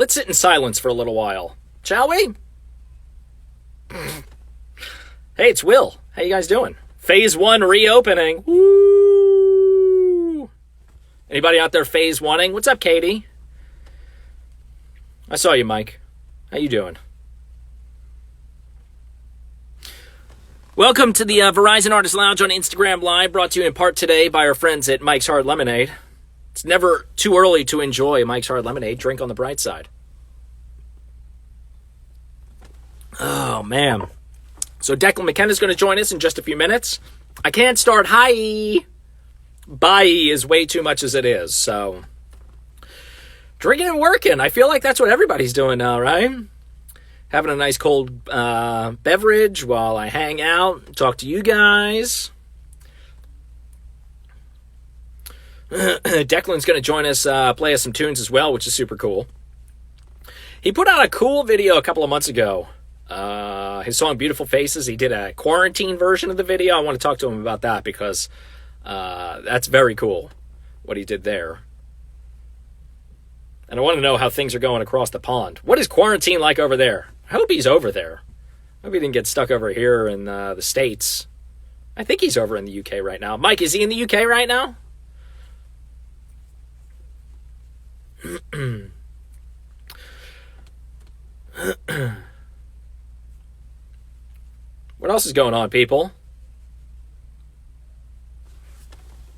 Let's sit in silence for a little while, shall we? Hey, it's Will. How you guys doing? Phase 1 reopening. Woo! Anybody out there phase 1ing? What's up, Katie? I saw you, Mike. How you doing? Welcome to the Verizon Artist Lounge on Instagram Live, brought to you in part today by our friends at Mike's Hard Lemonade. It's never too early to enjoy Mike's Hard Lemonade. Drink on the bright side. Oh, man. So Declan McKenna is going to join us in just a few minutes. I can't start hi. Bye is way too much as it is. So drinking and working. I feel like that's what everybody's doing now, right? Having a nice cold beverage while I hang out, talk to you guys. Declan's going to join us, play us some tunes as well, which is super cool. He put out a cool video a couple of months ago. His song Beautiful Faces, he did a quarantine version of the video. I want to talk to him about that because that's very cool, what he did there. And I want to know how things are going across the pond. What is quarantine like over there? I hope he's over there. I hope he didn't get stuck over here in the States. I think he's over in the UK right now. Mike, is he in the UK right now? What else is going on, people?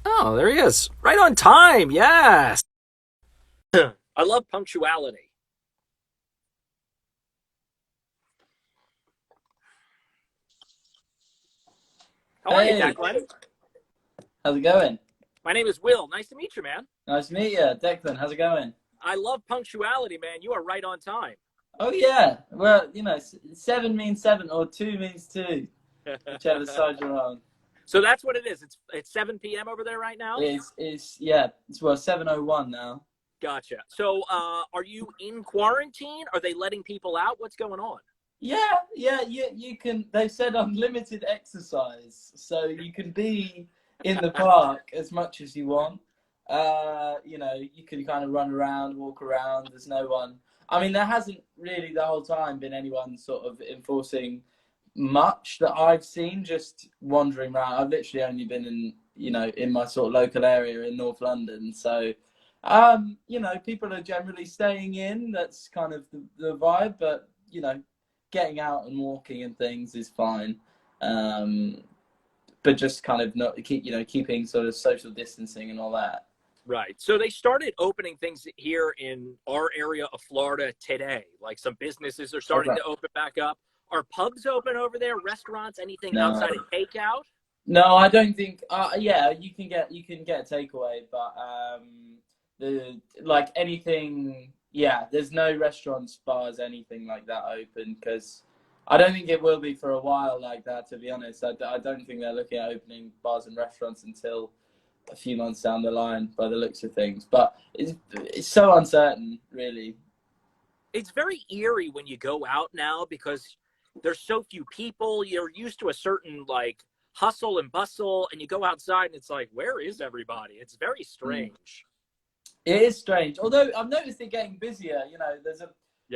Oh, there he is. Right on time. Yes. I love punctuality. How are you, Declan? How's it going? My name is Will. Nice to meet you, man. Nice to meet you. Declan, how's it going? I love punctuality, man. You are right on time. Oh, yeah. Well, you know, 7 means 7 or 2 means 2, whichever side you're on. So that's what it is. It's 7 p.m. over there right now? It's 7:01 now. Gotcha. So are you in quarantine? Are they letting people out? What's going on? Yeah, you can. They said unlimited exercise, so you can be in the park as much as you want. You know, you can kind of run around, walk around. There's no one. I mean, there hasn't really the whole time been anyone sort of enforcing much that I've seen. Just wandering around. I've literally only been in my sort of local area in North London, so. You know, people are generally staying in. That's kind of the vibe, but you know, getting out and walking and things is fine. But just kind of keeping sort of social distancing and all that. Right. So they started opening things here in our area of Florida today. Like some businesses are starting to open back up. Are pubs open over there? Restaurants? Anything outside of takeout? No, I don't think. Yeah, you can get a takeaway, but anything, yeah, there's no restaurants, bars, anything like that open, because I don't think it will be for a while like that, to be honest. I don't think they're looking at opening bars and restaurants until a few months down the line by the looks of things, but it's so uncertain, really. It's very eerie when you go out now because there's so few people. You're used to a certain like hustle and bustle, and you go outside and it's like, where is everybody? It's very strange. It is strange, although I've noticed it getting busier. You know, there's a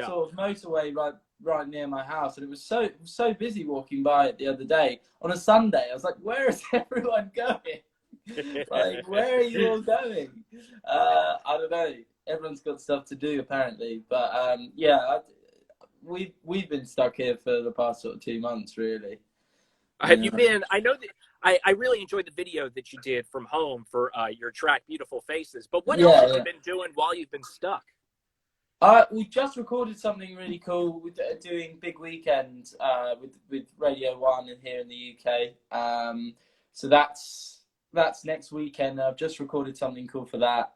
sort of motorway right near my house, and it was so busy walking by it the other day on a Sunday. I was like, where is everyone going? Like, where are you all going? I don't know. Everyone's got stuff to do apparently, but we've been stuck here for the past sort of 2 months, really. Have you been? I know that. I really enjoyed the video that you did from home for your track Beautiful Faces. But what else have you been doing while you've been stuck? We just recorded something really cool with doing Big Weekend with Radio 1 here in the UK. So that's next weekend. I've just recorded something cool for that.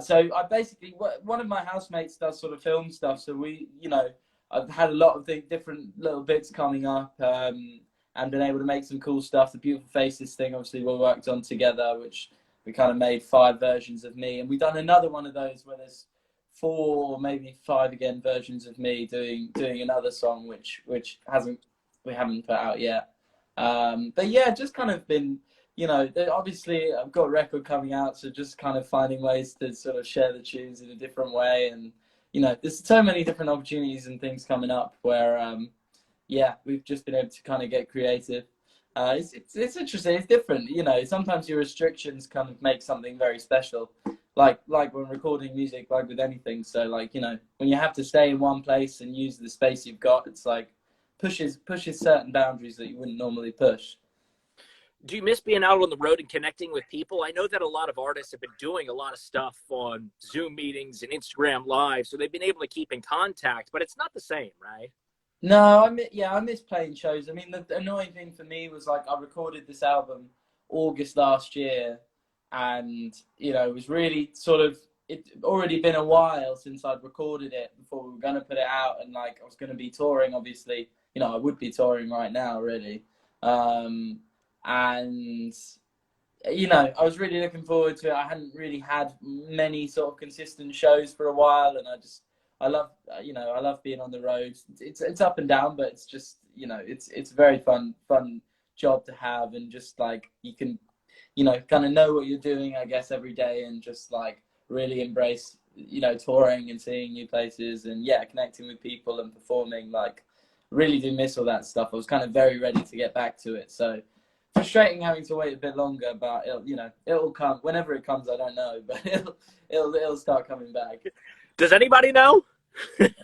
So I basically, one of my housemates does sort of film stuff. So I've had a lot of different little bits coming up. And been able to make some cool stuff. The Beautiful Faces thing, obviously, we worked on together, which we kind of made 5 versions of me. And we've done another one of those where there's 4 or maybe 5 again versions of me doing another song, which we haven't put out yet. But yeah, just kind of been, you know, obviously I've got a record coming out, so just kind of finding ways to sort of share the tunes in a different way and there's so many different opportunities and things coming up where yeah, we've just been able to kind of get creative. It's interesting. It's different. Sometimes your restrictions kind of make something very special. Like when recording music, like with anything. So when you have to stay in one place and use the space you've got, it's like pushes certain boundaries that you wouldn't normally push. Do you miss being out on the road and connecting with people? I know that a lot of artists have been doing a lot of stuff on Zoom meetings and Instagram Live, so they've been able to keep in contact, but it's not the same, right? No, I miss playing shows. I mean, the annoying thing for me was I recorded this album August last year, and it was really it already been a while since I'd recorded it before we were going to put it out, and I was going to be touring. Obviously, I would be touring right now, really, and I was really looking forward to it. I hadn't really had many sort of consistent shows for a while, and I love being on the road. It's up and down, but it's just it's a very fun job to have, and just you can kind of know what you're doing, I guess, every day, and just really embrace touring and seeing new places, and connecting with people and performing. Really do miss all that stuff. I was kind of very ready to get back to it, so frustrating having to wait a bit longer, but it'll come whenever it comes. I don't know, but it'll start coming back. Does anybody know?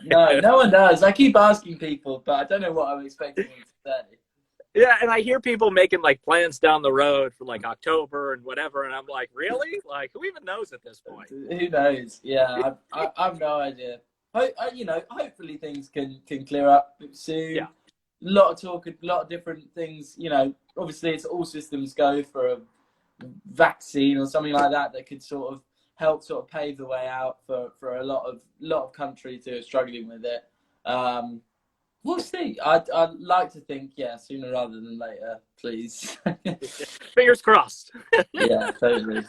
No one does. I keep asking people, but I don't know what I'm expecting them to say. Yeah, and I hear people making plans down the road for October and whatever, and I'm like, really? Who even knows at this point? Who knows? Yeah, I've no idea. Hopefully things can clear up soon. Yeah. A lot of talk, a lot of different things. Obviously it's all systems go for a vaccine or something like that could help pave the way out for a lot of countries who are struggling with it. We'll see. I'd like to think, sooner rather than later, please. Fingers crossed. Yeah, totally.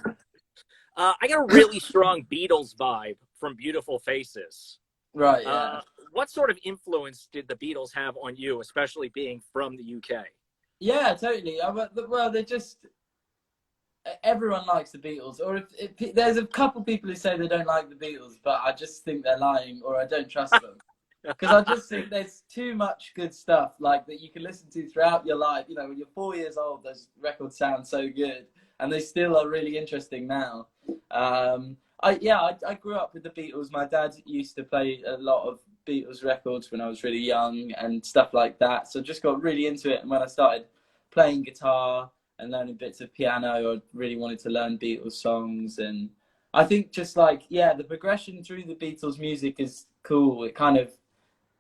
I got a really strong Beatles vibe from Beautiful Faces. Right, yeah. What sort of influence did the Beatles have on you, especially being from the UK? Yeah, totally. Well, they're just... Everyone likes the Beatles, or if there's a couple people who say they don't like the Beatles, but I just think they're lying, or I don't trust them, because I just think there's too much good stuff that you can listen to throughout your life. When you're 4 years old, those records sound so good, and they still are really interesting now. I grew up with the Beatles. My dad used to play a lot of Beatles records when I was really young and stuff like that, so just got really into it. And when I started playing guitar and learning bits of piano, I really wanted to learn Beatles songs. And I think just the progression through the Beatles music is cool. It kind of,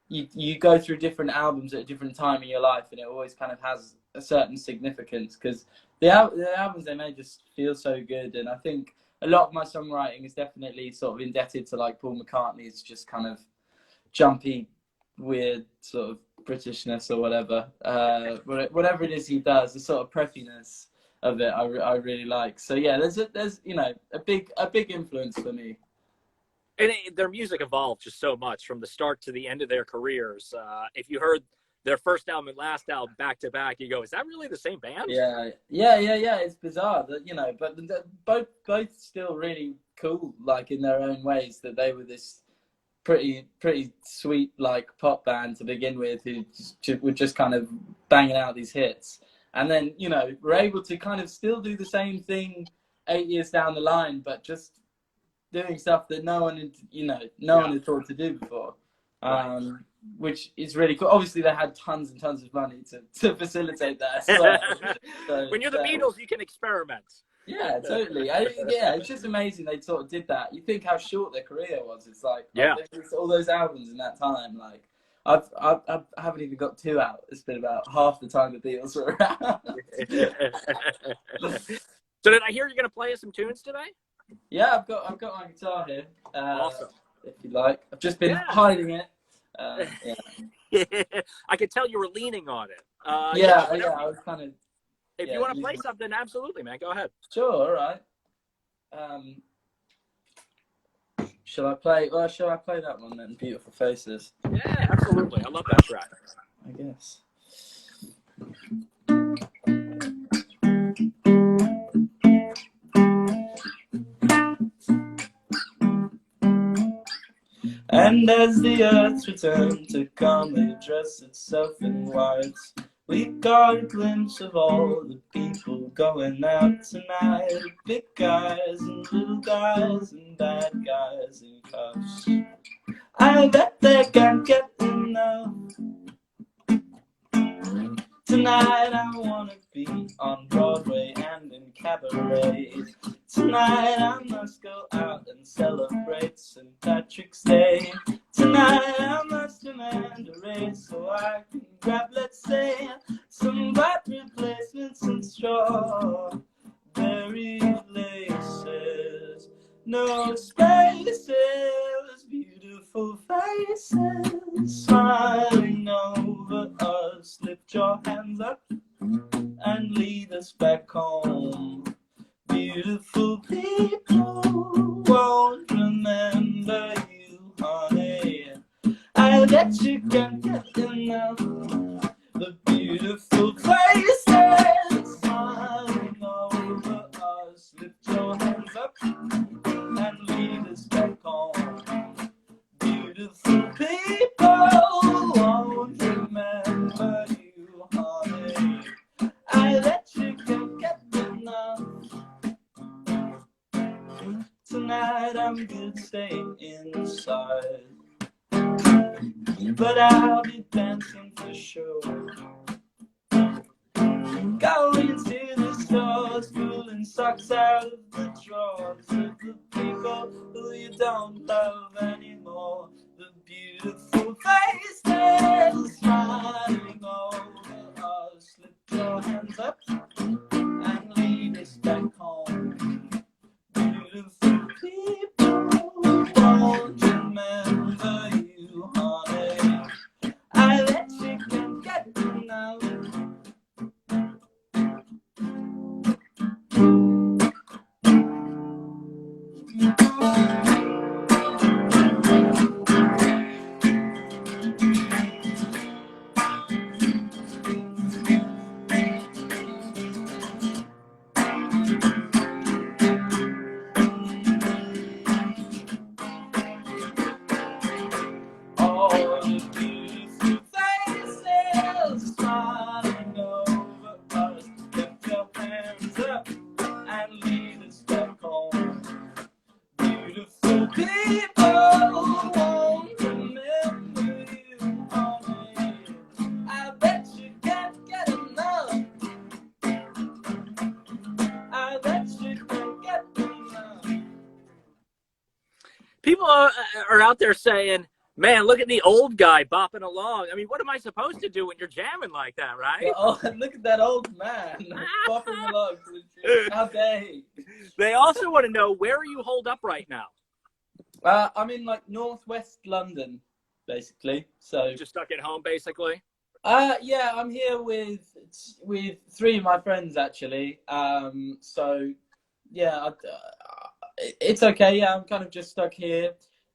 you go through different albums at a different time in your life, and it always kind of has a certain significance, because the albums they made just feel so good. And I think a lot of my songwriting is definitely sort of indebted to Paul McCartney's just kind of jumpy, weird sort of Britishness or whatever it is he does, the sort of preppiness of it, I really like. So yeah, there's a big influence for me. And their music evolved just so much from the start to the end of their careers. If you heard their first album and last album back to back, you go, is that really the same band? Yeah. It's bizarre that but both still really cool, in their own ways. That they were this pretty sweet pop band to begin with, who were just kind of banging out these hits, and then were able to kind of still do the same thing 8 years down the line, but just doing stuff that no one had thought to do before. Which is really cool. Obviously they had tons and tons of money to facilitate that. So when you're the Beatles, you can experiment. Yeah, totally. It's just amazing they sort of did that. You think how short their career was. It's all those albums in that time. I haven't even got 2 out. It's been about half the time the Beatles were around. So did I hear you're going to play us some tunes today? Yeah, I've got my guitar here. Awesome. If you like, I've just been hiding it. I could tell you were leaning on it. I was kind of. If you want to play something, absolutely, man. Go ahead. Sure, all right. Shall I play that one then? Beautiful Faces. Yeah, absolutely. I love that track. I guess. And And as the earth returned to calmly dress itself in white, we got a glimpse of all the people going out tonight. Big guys and little guys and bad guys in cuffs. I bet they can't get enough. Tonight I wanna be on Broadway and in cabaret. Tonight I must go out and celebrate St. Patrick's Day. Tonight I must demand a raise so I can grab, let's say, some white replacements and strawberry laces. No spaces, beautiful faces smiling over us. Lift your hands up and lead us back home. Beautiful people won't remember you, honey. I bet you can't get enough. The beautiful faces smiling over us. Lift your hands up and lead us back home. Beautiful people won't remember you, honey. I bet you can get enough. Tonight I'm good staying inside, but I'll be dancing for sure. Going to the stores, pulling socks out of the drawers of the people who you don't love anymore. The beautiful faces smiling over us. Lift your hands up and lead us back home. Beautiful people won't remember you, honey. I bet you can get enough. People are out there saying, man, look at the old guy bopping along. I mean, what am I supposed to do when you're jamming like that, right? Yeah, oh, look at that old man bopping along. How dare he? They also want to know, where are you holed up right now? I'm in like northwest London, basically. So just stuck at home, basically. Yeah, I'm here with three of my friends actually. So yeah, it's okay. Yeah, I'm kind of just stuck here.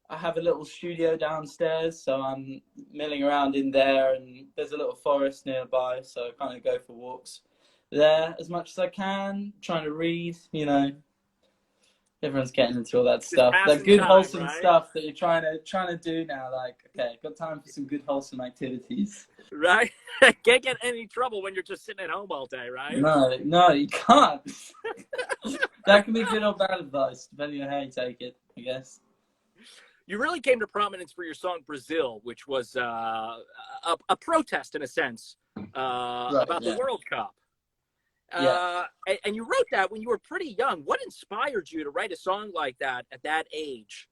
I have a little studio downstairs, so I'm milling around in there, and there's a little forest nearby, so I kind of go for walks there as much as I can, trying to read, you know. Everyone's getting into all that stuff. That good time, wholesome right? stuff that you're trying to do now. Like, okay, got time for some good wholesome activities. Right? Can't get any trouble when you're just sitting at home all day, right? No, you can't. That can be good or bad advice, depending on how you take it, I guess. You really came to prominence for your song Brazil, which was a protest, in a sense, about the World Cup. And you wrote that when you were pretty young. What inspired you to write a song like that at that age,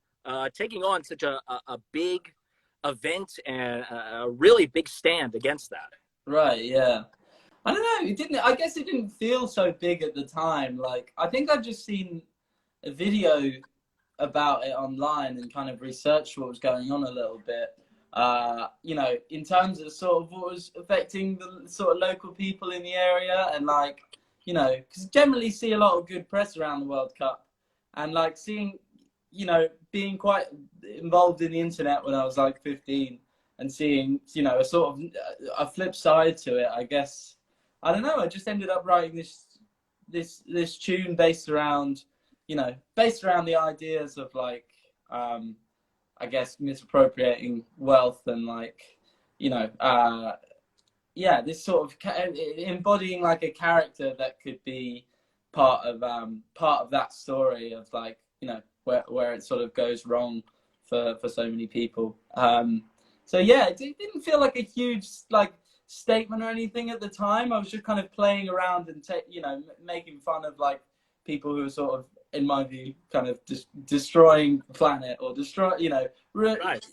taking on such a big event and a really big stand against that? Right, yeah. I don't know. I guess it didn't feel so big at the time. Like, I think I'd just seen a video about it online and kind of researched what was going on a little bit. You know, in terms of sort of what was affecting the sort of local people in the area, and like, you know, because generally see a lot of good press around the World Cup, and like seeing, you know, being quite involved in the internet when I was like 15 and seeing, you know, a sort of a flip side to it, I guess. I don't know. I just ended up writing this tune based around, you know, based around the ideas of like, I guess, misappropriating wealth and like, you know, yeah, this sort of embodying like a character that could be part of that story of like, you know, where it sort of goes wrong for so many people. So yeah, it didn't feel like a huge like statement or anything at the time. I was just kind of playing around and you know, making fun of like people who are sort of, in my view, kind of destroying the planet or destroy, you know, Right.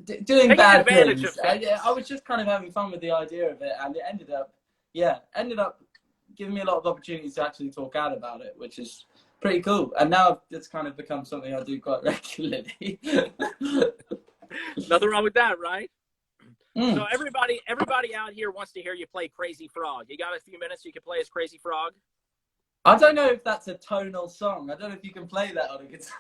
doing Taking bad advantage of things. things. I was just kind of having fun with the idea of it, and it ended up giving me a lot of opportunities to actually talk out about it, which is pretty cool. And now it's kind of become something I do quite regularly. Nothing wrong with that, right? So Mm. everybody out here wants to hear you play Crazy Frog. You got a few minutes you can play as Crazy Frog? I don't know if that's a tonal song. I don't know if you can play that on a guitar.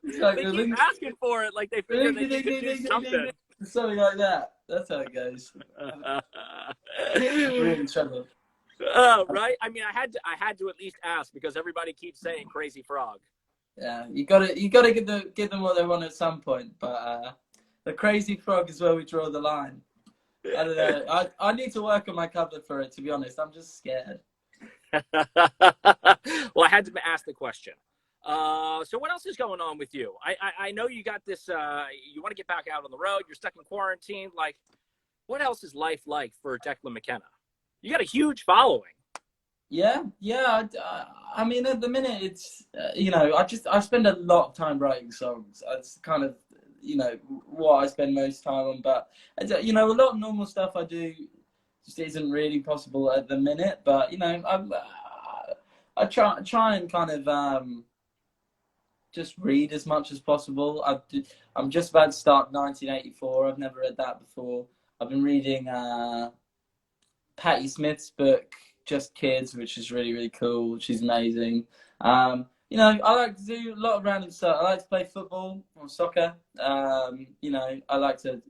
They keep asking for it, like they figure that you could do something. Something like that. That's how it goes. Really trouble. Right? I mean, I had to at least ask because everybody keeps saying Crazy Frog. Yeah, you gotta give them what they want at some point. But the Crazy Frog is where we draw the line. I don't know. I need to work on my cover for it, to be honest. I'm just scared. Well, I had to ask the question. So what else is going on with you? I know you got this, you want to get back out on the road. You're stuck in quarantine. Like, what else is life like for Declan McKenna? You got a huge following. Yeah. I mean, at the minute, it's you know, I spend a lot of time writing songs. It's kind of, you know, what I spend most time on. But you know, a lot of normal stuff I do just isn't really possible at the minute. But you know, I try and kind of just read as much as possible. I'm just about to start 1984. I've never read that before. I've been reading Patti Smith's book, Just Kids, which is really, really cool. She's amazing. You know, I like to do a lot of random stuff. I like to play football or soccer. You know, I like to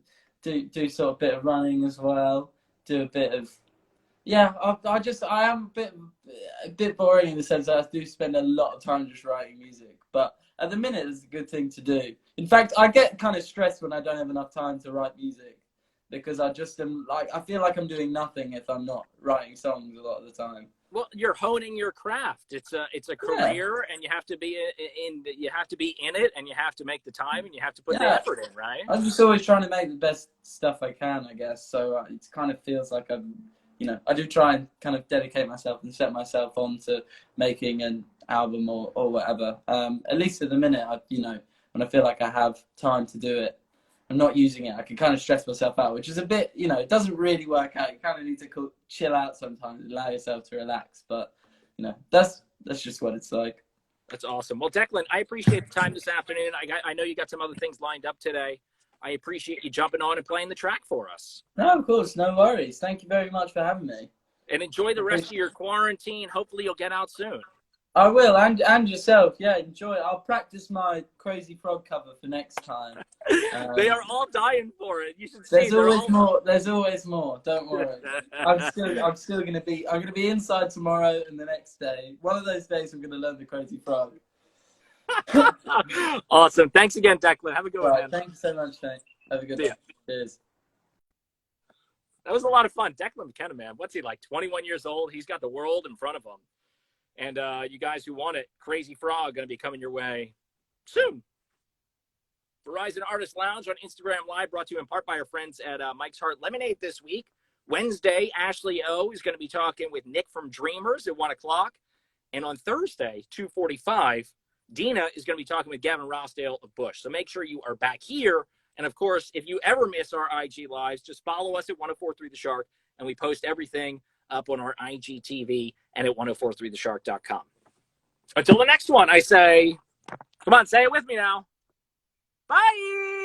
do sort of a bit of running as well. Do a bit of, yeah, I am a bit boring in the sense that I do spend a lot of time just writing music. But at the minute, it's a good thing to do. In fact, I get kind of stressed when I don't have enough time to write music because I just am like, I feel like I'm doing nothing if I'm not writing songs a lot of the time. Well, you're honing your craft. It's a career, and you have to be you have to be in it, and you have to make the time, and you have to put the effort in, right? I'm just always trying to make the best stuff I can, I guess. So it kind of feels like I'm, you know, I do try and kind of dedicate myself and set myself on to making an album or whatever. At least at the minute, you know, when I feel like I have time to do it, I'm not using it. I can kind of stress myself out, which is a bit, you know, it doesn't really work out. You kind of need to chill out sometimes, allow yourself to relax. But, you know, that's just what it's like. That's awesome. Well, Declan, I appreciate the time this afternoon. I know you got some other things lined up today. I appreciate you jumping on and playing the track for us. No, of course, no worries. Thank you very much for having me. And enjoy the rest of your quarantine. Hopefully you'll get out soon. I will, and yourself. Yeah, enjoy it. I'll practice my Crazy Frog cover for next time. They are all dying for it. You should see. There's always more. There's always more. Don't worry. I'm still gonna be. I'm gonna be inside tomorrow and the next day. One of those days, I'm gonna learn the Crazy Frog. Awesome. Thanks again, Declan. Have a good one, man. Thank you so much, Nate. Have a good day. Cheers. That was a lot of fun. Declan McKenna, man. What's he like? 21 years old. He's got the world in front of him. And you guys who want it, Crazy Frog going to be coming your way soon. Verizon Artist Lounge on Instagram Live, brought to you in part by our friends at Mike's Heart Lemonade this week. Wednesday, Ashley O is going to be talking with Nick from Dreamers at 1 o'clock. And on Thursday, 2:45, Dina is going to be talking with Gavin Rossdale of Bush. So make sure you are back here. And, of course, if you ever miss our IG Lives, just follow us at 1043 The Shark, and we post everything up on our IGTV and at 1043theshark.com. Until the next one, I say, come on, say it with me now. Bye!